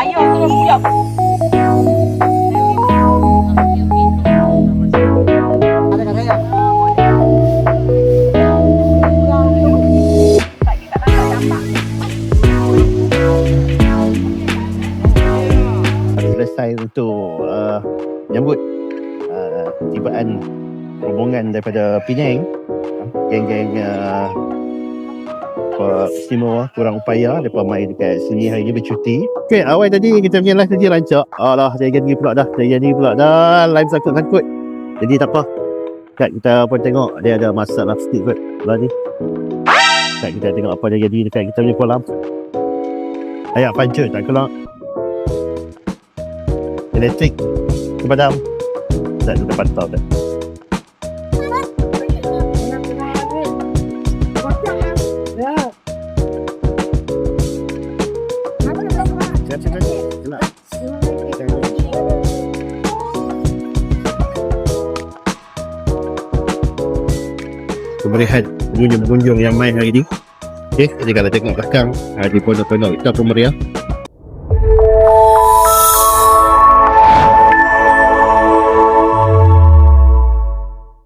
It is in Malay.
Ayah turun jap. Selesai untuk menyambut tibaan rombongan daripada Penang, geng-geng istimewa kurang upaya mereka main dekat sini hari ni bercuti. Okay, awal tadi kita punya live tadi rancak. Alah, jadi pula dah. Live sangkut-sangkut. Jadi tak apa. Kat kita pun tengok dia ada masalah sikit kot belah ni. Kat kita tengok apa dia jadi dekat kita punya kolam. Ayak panca tak keluar. Elektrik padam. Tak ada pantau dah. Kemeriahan pengunjung yang main hari ni. Okay, jadi kalau tengok belakang di pondok-pondok kita pun meriah.